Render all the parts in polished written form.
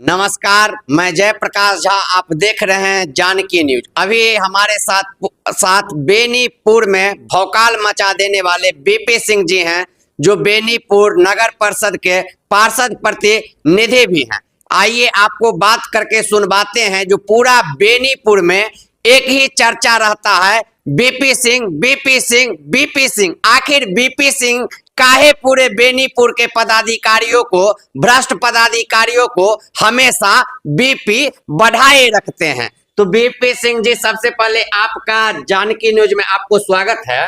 नमस्कार, मैं जयप्रकाश झा। आप देख रहे हैं जानकी न्यूज। अभी हमारे साथ बेनीपुर में भौकाल मचा देने वाले बीपी सिंह जी हैं, जो बेनीपुर नगर परिषद के पार्षद प्रतिनिधि भी हैं। आइए आपको बात करके सुनवाते हैं। जो पूरा बेनीपुर में एक ही चर्चा रहता है, BP Singh, BP Singh, BP Singh. आखिर बीपी सिंह काहे पूरे बेनीपुर के पदाधिकारियों को, भ्रष्ट पदाधिकारियों को हमेशा बीपी बढ़ाए रखते हैं? तो बीपी सिंह जी, सबसे पहले आपका जानकी न्यूज में आपको स्वागत है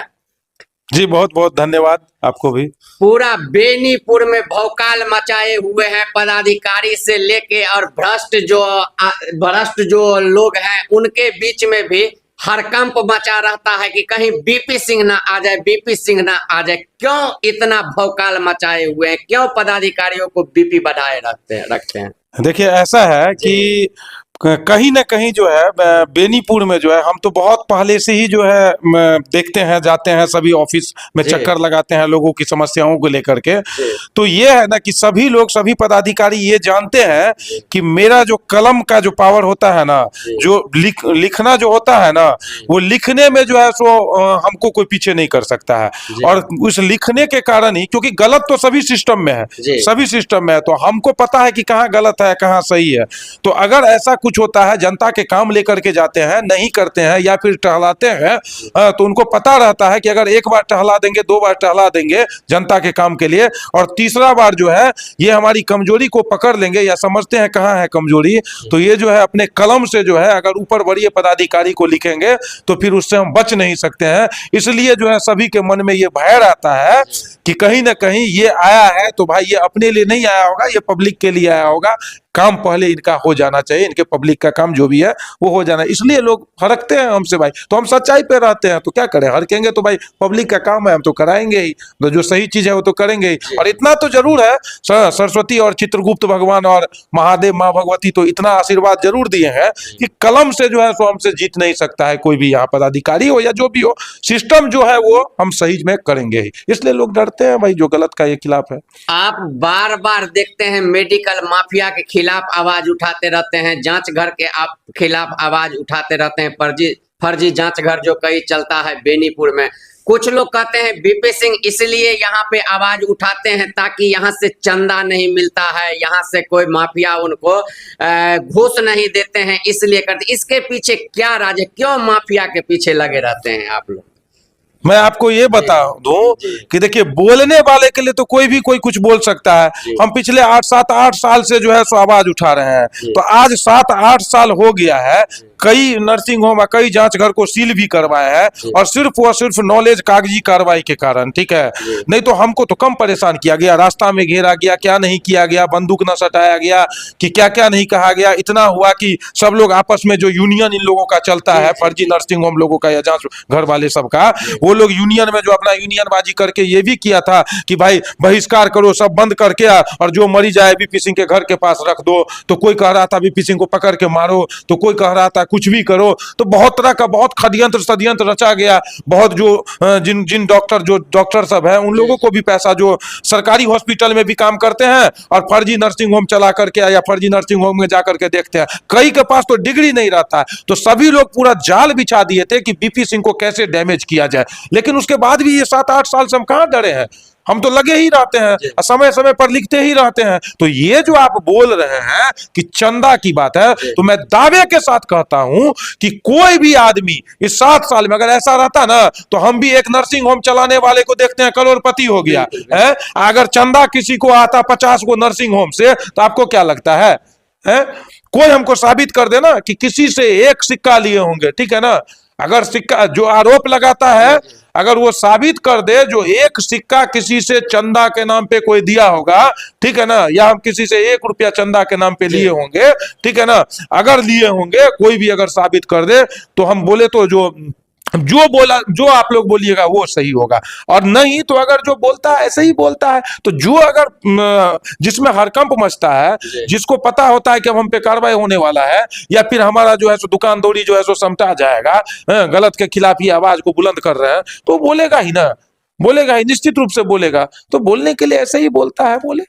जी। बहुत बहुत धन्यवाद आपको भी। पूरा बेनीपुर में भौकाल मचाए हुए हैं पदाधिकारी से लेके, और भ्रष्ट जो लोग हैं उनके बीच में भी हड़कंप मचा रहता है कि कहीं बीपी सिंह ना आ जाए, बीपी सिंह ना आ जाए। क्यों इतना भौकाल मचाए हुए हैं? क्यों पदाधिकारियों को बीपी बढ़ाए रखते हैं? देखिए, ऐसा है कि कहीं ना कहीं जो है बेनीपुर में जो है, हम तो बहुत पहले से ही जो है देखते हैं, जाते हैं सभी ऑफिस में, चक्कर लगाते हैं लोगों की समस्याओं को लेकर के। तो ये है ना कि सभी लोग, सभी पदाधिकारी ये जानते हैं कि मेरा जो कलम का जो पावर होता है ना, जो लिखना जो होता है ना, वो लिखने में जो है सो हमको कोई पीछे नहीं कर सकता है। और उस लिखने के कारण ही, क्योंकि गलत तो सभी सिस्टम में है, सभी सिस्टम में है, तो हमको पता है कि कहाँ गलत है कहाँ सही है। तो अगर ऐसा कुछ होता है, जनता के काम लेकर के जाते हैं, नहीं करते हैं या फिर टहलाते हैं, तो उनको पता रहता है कि अगर एक बार टहला देंगे, दो बार टहला देंगे जनता के काम के लिए, और तीसरा बार जो है ये हमारी कमजोरी को पकड़ लेंगे या समझते हैं कहाँ है कमजोरी, तो ये जो है अपने कलम से जो है अगर ऊपर बड़े पदाधिकारी को लिखेंगे तो फिर उससे हम बच नहीं सकते हैं। इसलिए जो है सभी के मन में ये भय रहता है कि कहीं ना कहीं ये आया है तो भाई ये अपने लिए नहीं आया होगा, ये पब्लिक के लिए आया होगा। काम पहले इनका हो जाना चाहिए, इनके पब्लिक का काम जो भी है वो हो जाना, इसलिए लोग हरकते हैं हमसे भाई। तो हम सच्चाई पे रहते हैं तो क्या करें, हरकेंगे तो भाई पब्लिक का काम है, हम तो कराएंगे ही, तो जो सही चीज है वो तो करेंगे ही। और इतना तो जरूर है, सरस्वती और चित्रगुप्त भगवान और महादेव माँ भगवती तो इतना आशीर्वाद जरूर दिए हैं कि कलम से जो है सो हमसे जीत नहीं सकता है कोई भी, यहाँ पदाधिकारी हो या जो भी हो। सिस्टम जो है वो हम सही में करेंगे ही, इसलिए लोग डरते हैं भाई जो गलत का ये खिलाफ है। आप बार बार देखते हैं मेडिकल माफिया के खिलाफ आवाज उठाते रहते हैं, जांच घर के आप खिलाफ आवाज उठाते रहते हैं। फर्जी जांच घर जो कई चलता है बेनीपुर में। कुछ लोग कहते हैं बीपी सिंह इसलिए यहाँ पे आवाज उठाते हैं ताकि यहाँ से चंदा नहीं मिलता है, यहाँ से कोई माफिया उनको घूस नहीं देते हैं, इसलिए करते। इसके पीछे क्या राज है? क्यों माफिया के पीछे लगे रहते हैं आप लोग? मैं आपको ये बता दूं कि देखिए, बोलने वाले के लिए तो कोई भी कोई कुछ बोल सकता है। हम पिछले 8 साल से जो है सो आवाज उठा रहे हैं, तो आज 7-8 साल हो गया है, कई नर्सिंग होम, कई जांच घर को सील भी करवाए हैं, और सिर्फ नॉलेज कागजी कार्रवाई के कारण, ठीक है। नहीं तो हमको तो कम परेशान किया गया, रास्ता में घेरा गया, क्या नहीं किया गया, बंदूक न सटाया गया, कि क्या क्या नहीं कहा गया। इतना हुआ कि सब लोग आपस में, जो यूनियन इन लोगों का चलता है, फर्जी नर्सिंग होम लोगों का या जांच घर वाले सबका, वो लोग यूनियन में जो अपना यूनियनबाजी करके ये भी किया था कि भाई बहिष्कार करो, सब बंद करके, और जो मरी जाए बीपी सिंह के घर के पास रख दो। तो कोई कह रहा था बीपी सिंह को पकड़ के मारो, तो कोई कह रहा था कुछ भी करो। तो बहुत तरह का बहुत षड्यंत्र रचा गया। बहुत जो जिन डॉक्टर सब है, उन लोगों को भी पैसा, जो सरकारी हॉस्पिटल में भी काम करते हैं और फर्जी नर्सिंग होम चला करके या फर्जी नर्सिंग होम में जाकर के देखते हैं, कई के पास तो डिग्री नहीं रहता है। तो सभी लोग पूरा जाल बिछा दिए थे कि बीपी सिंह को कैसे डैमेज किया जाए। लेकिन उसके बाद भी ये 7-8 साल से हम कहां डरे हैं, हम तो लगे ही रहते हैं, समय समय पर लिखते ही रहते हैं। तो ये जो आप बोल रहे हैं कि चंदा की बात है, तो मैं दावे के साथ कहता हूं कि कोई भी आदमी इस 7 साल में अगर ऐसा रहता ना, तो हम भी एक नर्सिंग होम चलाने वाले को देखते हैं, करोड़पति हो गया है। अगर चंदा किसी को आता 50 को नर्सिंग होम से, तो आपको क्या लगता है? कोई हमको साबित कर देना कि किसी से एक सिक्का लिए होंगे, ठीक है ना। अगर सिक्का जो आरोप लगाता है, अगर वो साबित कर दे जो एक सिक्का किसी से चंदा के नाम पे कोई दिया होगा, ठीक है ना, या हम किसी से 1 रुपया चंदा के नाम पे लिए होंगे, ठीक है ना, अगर लिए होंगे, कोई भी अगर साबित कर दे, तो हम बोले तो जो आप लोग बोलिएगा वो सही होगा। और नहीं तो अगर जो बोलता है ऐसे ही बोलता है, तो जो अगर जिसमें हड़कंप मचता है, जिसको पता होता है कि अब हम पे कार्रवाई होने वाला है, या फिर हमारा जो है सो दुकानदौरी जो है सो समटा जाएगा, गलत के खिलाफ ही आवाज को बुलंद कर रहे हैं, तो बोलेगा ही ना, बोलेगा ही, निश्चित रूप से बोलेगा। तो बोलने के लिए ऐसे ही बोलता है, बोले।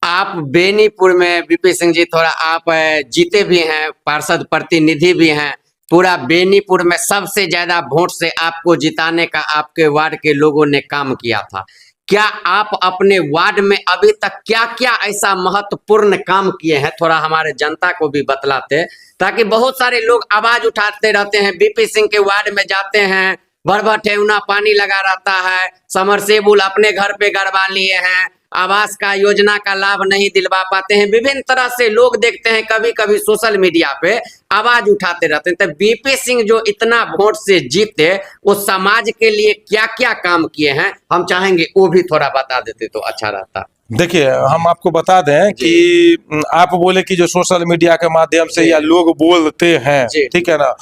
आप बेनीपुर में बीपी सिंह जी, थोड़ा आप जीते भी हैं, पार्षद प्रतिनिधि भी हैं, पूरा बेनीपुर में सबसे ज्यादा वोट से आपको जिताने का आपके वार्ड के लोगों ने काम किया था। क्या आप अपने वार्ड में अभी तक क्या क्या ऐसा महत्वपूर्ण काम किए हैं, थोड़ा हमारे जनता को भी बतलाते, ताकि बहुत सारे लोग आवाज उठाते रहते हैं, बीपी सिंह के वार्ड में जाते हैं, भर भर ठेहुना पानी लगा रहता है, समरसेबुल अपने घर पे गड़वा लिए हैं, आवास का योजना का लाभ नहीं दिलवा पाते हैं, विभिन्न तरह से लोग देखते हैं, कभी कभी सोशल मीडिया पे आवाज उठाते रहते हैं। तो बीपी सिंह जो इतना वोट से जीते, वो समाज के लिए क्या क्या काम किए हैं, हम चाहेंगे वो भी थोड़ा बता देते तो अच्छा रहता। देखिए, हम आपको बता दें कि आप बोले कि जो सोशल मीडिया के माध्यम से या लोग बोलते हैं, ठीक है ना,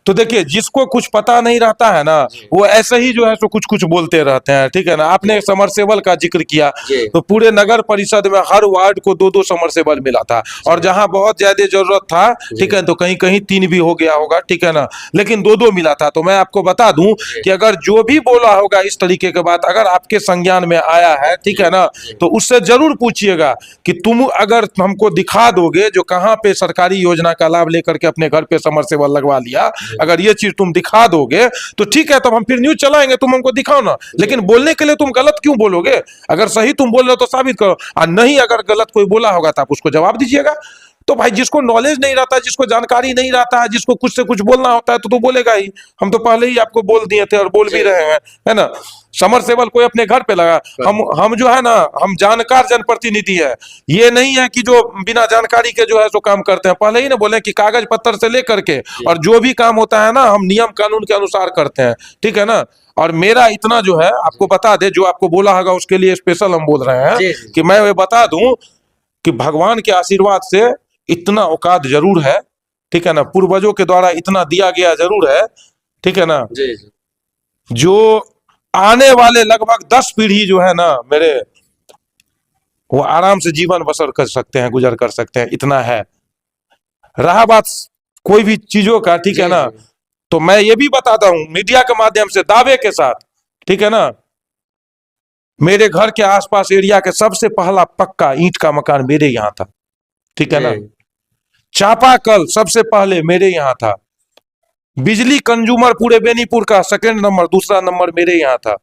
तो देखिए जिसको कुछ पता नहीं रहता है ना, वो ऐसे ही जो है सो कुछ कुछ बोलते रहते हैं, ठीक है ना। आपने समरसेबल का जिक्र किया, तो पूरे नगर परिषद में हर वार्ड को 2-2 समरसेबल मिला था, और जहां बहुत ज्यादा जरूरत था, ठीक है, तो कहीं कहीं 3 भी हो गया होगा, ठीक है ना, लेकिन 2-2 मिला था। तो मैं आपको बता दूं कि अगर जो भी बोला होगा इस तरीके के बात अगर आपके संज्ञान में आया है, ठीक है ना, तो उससे जरूर पूछिएगा कि तुम अगर हमको दिखा दोगे जो कहाँ पे सरकारी योजना का लाभ लेकर के अपने घर पे समरसेबल लगवा लिया, अगर ये चीज तुम दिखा दोगे तो ठीक है, तब हम फिर न्यूज चलाएंगे, तुम हमको दिखाओ ना। लेकिन बोलने के लिए तुम गलत क्यों बोलोगे? अगर सही तुम बोल रहे हो तो साबित करो, और नहीं अगर गलत कोई बोला होगा तो आप उसको जवाब दीजिएगा। तो भाई जिसको नॉलेज नहीं रहता, जिसको जानकारी नहीं रहता है, जिसको कुछ से कुछ बोलना होता है तो बोलेगा ही। हम तो पहले ही आपको बोल दिए थे और बोल भी रहे हैं, है ना। समरसेबल कोई अपने घर पे लगा, हम जो है ना, हम जानकार जनप्रतिनिधि है, ये नहीं है कि जो बिना जानकारी के जो है सो काम करते हैं। पहले ही ना बोले कि कागज पत्तर से लेकर के और जो भी काम होता है ना, हम नियम कानून के अनुसार करते हैं, ठीक है ना। और मेरा इतना जो है आपको बता दे, जो आपको बोला होगा उसके लिए स्पेशल हम बोल रहे हैं कि मैं ये बता दूं कि भगवान के आशीर्वाद से इतना औकात जरूर है, ठीक है ना, पूर्वजों के द्वारा इतना दिया गया जरूर है, ठीक है ना, जो आने वाले लगभग 10 पीढ़ी जो है ना मेरे, वो आराम से जीवन बसर कर सकते हैं, गुजर कर सकते हैं, इतना है। रहा बात कोई भी चीजों का, ठीक है ना, तो मैं ये भी बताता हूं मीडिया के माध्यम से दावे के साथ, ठीक है ना, मेरे घर के आसपास एरिया के सबसे पहला पक्का ईंट का मकान मेरे यहाँ था, ठीक है ना। चापाकल सबसे पहले मेरे यहाँ था। बिजली कंज्यूमर पूरे बेनीपुर का सेकंड नंबर, दूसरा नंबर मेरे यहाँ था,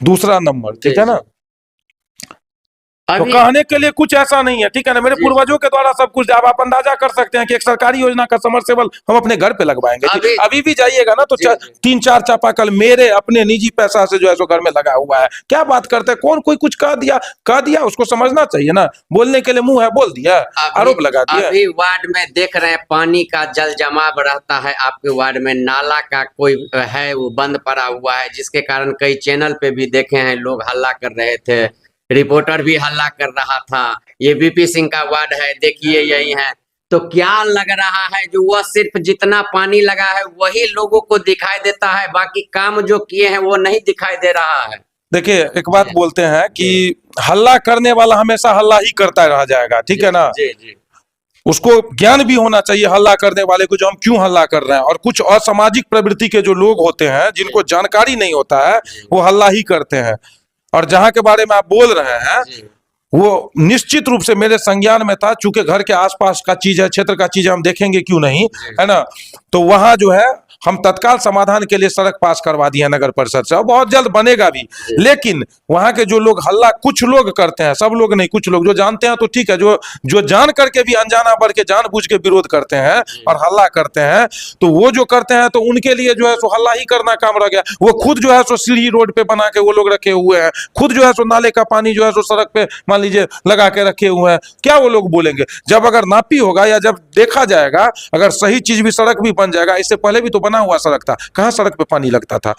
दूसरा नंबर, ठीक है ना। तो कहने के लिए कुछ ऐसा नहीं है, ठीक है ना, मेरे पूर्वजों के द्वारा सब कुछ। अब आप अंदाजा कर सकते हैं कि एक सरकारी योजना का समरसेबल हम अपने घर पे लगवाएंगे। अभी भी जाइएगा ना तो 3-4 चापाकल मेरे अपने निजी पैसा से जो है सो घर में लगा हुआ है। क्या बात करते हैं, कौन कोई कुछ कह दिया उसको समझना चाहिए ना। बोलने के लिए मुंह है, बोल दिया, आरोप लगा दिया। अभी वार्ड में देख रहे हैं पानी का जल जमाव रहता है, आपके वार्ड में नाला का कोई है वो बंद पड़ा हुआ है, जिसके कारण कई चैनल पे भी देखे हैं लोग हल्ला कर रहे थे, रिपोर्टर भी हल्ला कर रहा था, ये बीपी सिंह का वार्ड है, देखिए यही है। तो क्या लग रहा है, जो वह सिर्फ जितना पानी लगा है वही लोगों को दिखाई देता है, बाकी काम जो किए हैं वो नहीं दिखाई दे रहा है। देखिए, एक बात बोलते हैं कि हल्ला करने वाला हमेशा हल्ला ही करता रह जाएगा, ठीक है ना। उसको ज्ञान भी होना चाहिए हल्ला करने वाले को, जो हम क्यों हल्ला कर रहे हैं। और कुछ असामाजिक प्रवृत्ति के जो लोग होते हैं, जिनको जानकारी नहीं होता है, वो हल्ला ही करते हैं। और जहां के बारे में आप बोल रहे हैं वो निश्चित रूप से मेरे संज्ञान में था, चूंकि घर के आसपास का चीज है, क्षेत्र का चीज है, हम देखेंगे क्यों नहीं, है ना। तो वहां जो है हम तत्काल समाधान के लिए सड़क पास करवा दिया नगर परिषद से, और बहुत जल्द बनेगा भी। लेकिन वहां के जो लोग हल्ला, कुछ लोग करते हैं, सब लोग नहीं, कुछ लोग जो जानते हैं तो ठीक है, जो जान करके भी अनजाना बढ़ के जानबूझ के विरोध करते हैं और हल्ला करते हैं, तो वो जो करते हैं तो उनके लिए जो है सो हल्ला ही करना काम रह गया। वो खुद जो है सो सीढ़ी रोड पे बना के वो लोग रखे हुए हैं, खुद जो है सो नाले का पानी जो है सो सड़क पे मान लीजिए लगा के रखे हुए हैं। क्या वो लोग बोलेंगे? जब अगर नापी होगा या जब देखा जाएगा, अगर सही चीज भी, सड़क भी बन जाएगा। इससे पहले भी तो बना हुआ सड़क था, कहाँ सड़क पे पानी लगता था?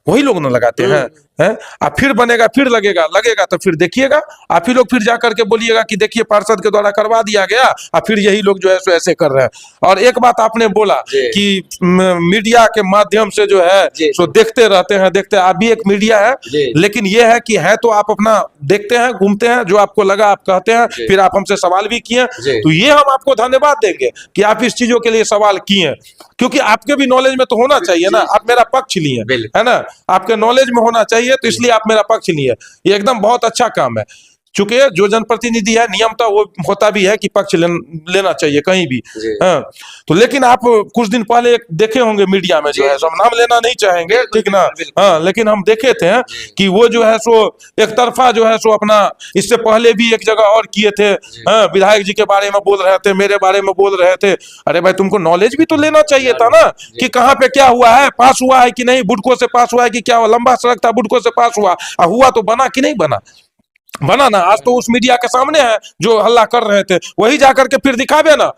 वही लोग ना लगाते हैं, अब फिर बनेगा, फिर लगेगा तो फिर देखिएगा, आप ही लोग फिर जाकर के बोलिएगा कि देखिए पार्षद के द्वारा करवा दिया गया, और फिर यही लोग जो है सो ऐसे कर रहे हैं। और एक बात आपने बोला कि मीडिया के माध्यम से जो है सो देखते रहते हैं, आप भी एक मीडिया है, लेकिन ये है कि है तो आप अपना देखते हैं, घूमते हैं, जो आपको लगा आप कहते हैं, फिर आप हमसे सवाल भी किए, तो ये हम आपको धन्यवाद देंगे कि आप इस चीजों के लिए सवाल किए, क्योंकि आपके भी नॉलेज में तो होना चाहिए ना। आप मेरा पक्ष लिए, है ना, आपके नॉलेज में होना चाहिए, तो इसलिए आप मेरा पक्ष लिए। ये एकदम बहुत अच्छा काम है। चूंकि जो जनप्रतिनिधि है नियम तो वो होता भी है कि पक्ष लेना चाहिए कहीं भी। हाँ, तो लेकिन आप कुछ दिन पहले एक देखे होंगे मीडिया में जो है सो, हम नाम लेना नहीं चाहेंगे, ठीक ना। हाँ, लेकिन हम देखे थे कि वो जो है सो एक तरफा जो है सो अपना, इससे पहले भी एक जगह और किए थे। हाँ, विधायक जी के बारे में बोल रहे थे, मेरे बारे में बोल रहे थे। अरे भाई, तुमको नॉलेज भी तो लेना चाहिए था ना कि कहाँ पे क्या हुआ है, पास हुआ है कि नहीं, बुडको से पास हुआ है कि क्या हुआ, लंबा सड़क था बुडको से पास हुआ तो बना कि नहीं बना। बना ना। आज तो उस मीडिया के सामने है जो हल्ला कर रहे थे, वही जाकर के फिर दिखावे ना,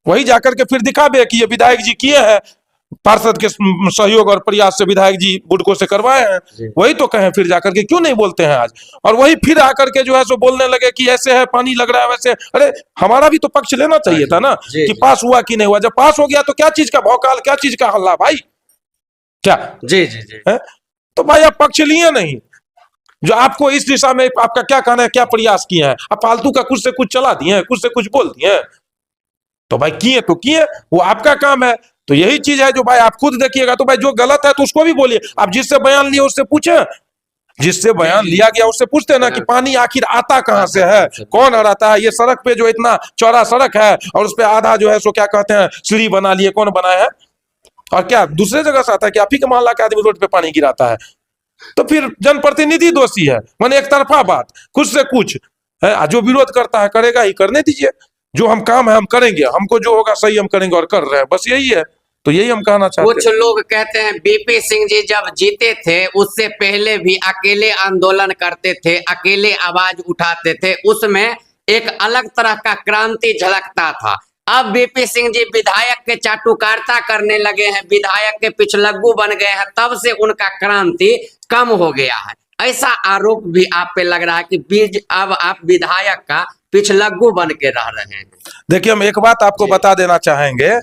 वही जाकर के फिर दिखावे कि ये विधायक जी किए हैं, पार्षद के सहयोग और प्रयास से विधायक जी बुडको से करवाए हैं, वही तो कहें फिर जाकर के, क्यों नहीं बोलते हैं आज। और वही फिर आकर के जो है सो बोलने लगे कि ऐसे है, पानी लग रहा है वैसे। अरे हमारा भी तो पक्ष लेना चाहिए था ना कि पास हुआ कि नहीं हुआ। जब पास हो गया तो क्या चीज का भौकाल, क्या चीज का हल्ला भाई, क्या। जी जी जी। है? तो भाई आप पक्ष लिए नहीं, जो आपको इस दिशा में आपका क्या कहना है, क्या प्रयास किए हैं। आप फालतू का कुछ से कुछ चला दिए हैं, कुछ से कुछ बोल दिए हैं, तो भाई किए तो किए, वो आपका काम है। तो यही चीज है जो भाई आप खुद देखिएगा, तो भाई जो गलत है तो उसको भी बोलिए। आप जिससे बयान लिए उससे पूछे, जिससे बयान लिया गया उससे पूछते ना कि पानी आखिर आता कहां से है, कौन हराता है। ये सड़क पे जो इतना चौड़ा सड़क है और उस पे आधा जो है सो क्या कहते हैं सीढ़ी बना लिए, कौन बनाया है। और क्या दूसरे जगह से आता है कि आप ही के मोहल्ला के आदमी रोड पे पानी गिराता है। तो फिर जनप्रतिनिधि दोषी है, माने एक तरफा बात, कुछ से कुछ है। जो विरोध करता है करेगा ही, करने दीजिए, जो हम काम है हम करेंगे, हमको जो होगा सही हम करेंगे और कर रहे हैं, बस यही है। तो यही हम कहना चाहते हैं। कुछ लोग कहते हैं बीपी सिंह जी जब जीते थे उससे पहले भी अकेले आंदोलन करते थे, अकेले आवाज उठाते थे, उसमें एक अलग तरह का क्रांति झलकता था। अब बीपी सिंह जी विधायक के चाटुकारिता करने लगे हैं, विधायक के पिछलग्गू बन गए हैं, तब से उनका क्रांति कम हो गया है। ऐसा आरोप भी आप पे लग रहा है कि अब आप विधायक का पिछलग्गू बन के रह रहे हैं। देखिए, हम एक बात आपको बता देना चाहेंगे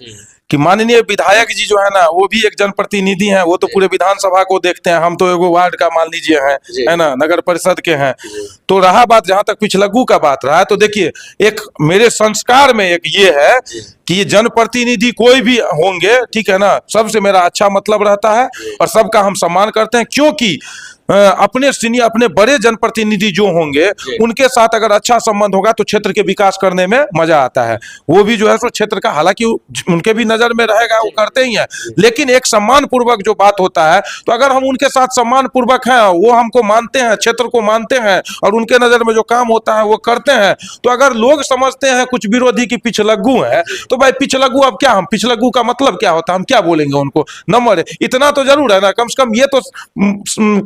कि माननीय विधायक जी जो है ना, वो भी एक जनप्रतिनिधि हैं। वो तो पूरे विधानसभा को देखते हैं, हम तो एगो वार्ड का मान लीजिए हैं, है ना, नगर परिषद के हैं। तो रहा बात जहां तक पिछलग्गू का बात रहा है, तो देखिए एक मेरे संस्कार में एक ये है कि ये जनप्रतिनिधि कोई भी होंगे, ठीक है ना, सबसे मेरा अच्छा मतलब रहता है और सबका हम सम्मान करते हैं। क्योंकि अपने सीनियर, अपने बड़े जनप्रतिनिधि जो होंगे उनके साथ अगर अच्छा संबंध होगा तो क्षेत्र के विकास करने में मजा आता है। वो भी जो है सो क्षेत्र का, हालांकि उनके भी नजर में रहेगा, वो करते ही हैं, लेकिन एक सम्मान पूर्वक जो बात होता है, तो अगर हम उनके साथ सम्मान पूर्वक हैं, वो हमको मानते हैं, क्षेत्र को मानते हैं और उनके नजर में जो काम होता है वो करते हैं, तो अगर लोग समझते हैं कुछ विरोधी की पिछलग्गू है, तो भाई पिछलग्गू, अब क्या, हम पिछलग्गू का मतलब क्या होता है, हम क्या बोलेंगे उनको। नंबर इतना तो जरूर है ना, कम से कम ये तो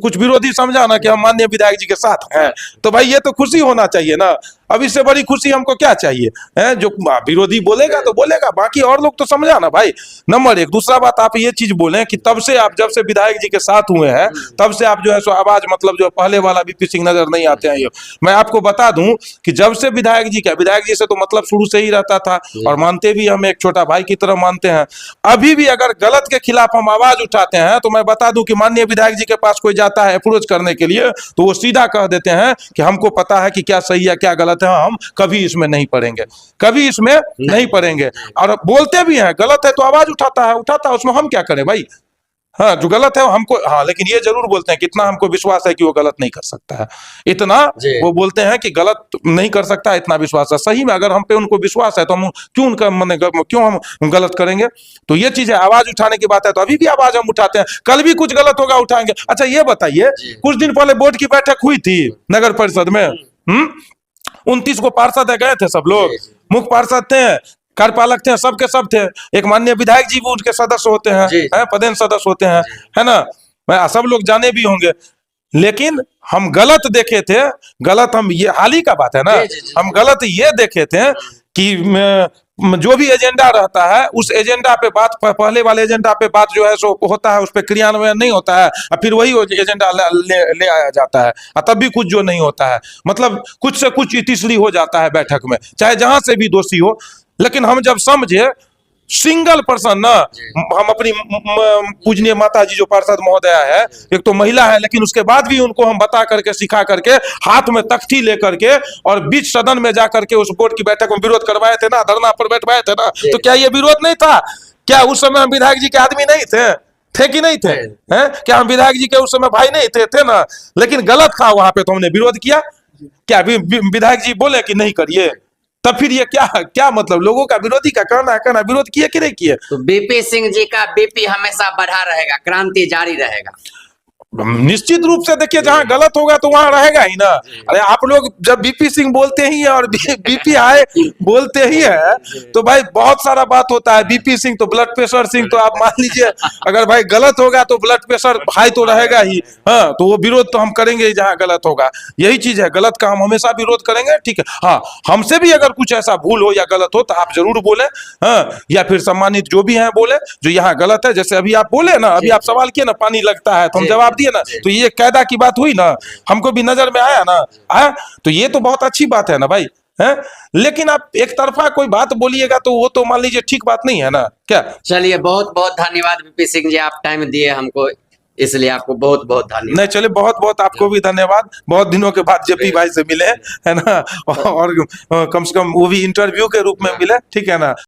कुछ विरोधी समझा ना कि हम माननीय विधायक जी के साथ हैं, तो भाई ये तो खुशी होना चाहिए ना। अब इससे बड़ी खुशी हमको क्या चाहिए है। जो विरोधी बोलेगा तो बोलेगा, बाकी और लोग तो समझा ना भाई। नंबर एक। दूसरा बात, आप ये चीज बोले कि तब से आप जब से विधायक जी के साथ हुए हैं तब से आप जो है सो आवाज, मतलब जो पहले वाला बीपी सिंह नजर नहीं आते हैं। ये मैं आपको बता दूं कि जब से विधायक जी से तो मतलब शुरू से ही रहता था और मानते भी, हम एक छोटा भाई की तरह मानते हैं। अभी भी अगर गलत के खिलाफ हम आवाज उठाते हैं तो मैं बता दूं कि माननीय विधायक जी के पास कोई जाता है अप्रोच करने के लिए तो वो सीधा कह देते हैं कि हमको पता है कि क्या सही है क्या गलत है, हम कभी इसमें नहीं पड़ेंगे, कभी इसमें नहीं पड़ेंगे। और बोलते भी हैं गलत है तो आवाज उठाता है, उसमें हम क्या करें भाई। हाँ, जो गलत है हमको, हाँ, लेकिन ये जरूर बोलते हैं कितना हमको विश्वास है कि वो गलत नहीं कर सकता है, इतना वो बोलते हैं कि गलत नहीं कर सकता, इतना विश्वास है। सही में अगर हम पे उनको विश्वास है तो हम क्यों उनका क्यों हम गलत करेंगे। तो ये चीज है, आवाज उठाने की बात है तो अभी भी आवाज हम उठाते हैं, कल भी कुछ गलत होगा उठाएंगे। अच्छा ये बताइए, कुछ दिन पहले बोर्ड की बैठक हुई थी नगर परिषद में, 29 को पार्षद गए थे, सब लोग मुख्य पार्षद थे, कार्यपालक थे, सबके सब थे। एक माननीय विधायक जी भी उनके सदस्य होते हैं, पदेन सदस्य होते हैं, है ना, सब लोग जाने भी होंगे। लेकिन हम गलत देखे थे, गलत हम, ये हाल ही का बात है ना, हम गलत ये देखे थे कि जो भी एजेंडा रहता है उस एजेंडा पे बात, पहले वाले एजेंडा पे बात जो है सो होता है, उस पे क्रियान्वयन नहीं होता है और फिर वही एजेंडा ले आया जाता है और तब भी कुछ जो नहीं होता है, मतलब कुछ से कुछ तीसरी हो जाता है बैठक में, चाहे जहां से भी दोषी हो। लेकिन हम जब समझे सिंगल पर्सन ना, हम अपनी पूजनीय माता जी जो पार्षद महोदया है, एक तो महिला है, लेकिन उसके बाद भी उनको हम बता करके, सिखा करके, हाथ में तख्ती लेकर के और बीच सदन में जाकर के उस बोर्ड की बैठक में विरोध करवाए थे ना, धरना पर बैठवाए थे ना। तो क्या ये विरोध नहीं था? क्या उस समय हम विधायक जी के आदमी नहीं थे कि नहीं थे? हैं? क्या हम विधायक जी के उस समय भाई नहीं थे ना? लेकिन गलत था वहां पे तो हमने विरोध किया। क्या विधायक जी बोले कि नहीं करिए, तब फिर ये क्या क्या मतलब, लोगों का विरोधी का कहना विरोध किए कि नहीं किए? तो बीपी सिंह जी का बीपी हमेशा बढ़ा रहेगा, क्रांति जारी रहेगा। निश्चित रूप से देखिए, जहां गलत होगा तो वहां रहेगा ही ना। अरे आप लोग जब बीपी सिंह बोलते ही है और बीपी हाई बोलते ही है, तो भाई बहुत सारा बात होता है। बीपी सिंह तो ब्लड प्रेशर सिंह, तो आप मान लीजिए अगर भाई गलत होगा तो ब्लड प्रेशर हाई तो रहेगा ही। हाँ, तो वो विरोध तो हम करेंगे ही जहां गलत होगा। यही चीज है, गलत का हम हमेशा विरोध करेंगे, ठीक है। हाँ, हमसे भी अगर कुछ ऐसा भूल हो या गलत हो तो आप जरूर बोले, हाँ, या फिर सम्मानित जो भी हैं बोले जो यहाँ गलत है। जैसे अभी आप बोले ना, अभी आप सवाल किए ना पानी लगता है, तो हम जवाब दिए ना, तो ये कायदा की बात हुई ना, हमको भी नजर में आया ना, आया, तो ये तो बहुत अच्छी बात है ना भाई, है। लेकिन आप एक तरफा कोई बात बोलिएगा तो वो तो मान लीजिए ठीक बात नहीं है ना, क्या? चलिए, बहुत बहुत धन्यवाद बीपी सिंह जी, आप टाइम दिए हमको, इसलिए आपको बहुत बहुत धन्यवाद। नहीं, चलिए, बहुत बहुत आपको भी धन्यवाद। बहुत दिनों के बाद जेपी भाई से मिले, है ना, और कम से कम वो भी इंटरव्यू के रूप में मिले, ठीक है ना।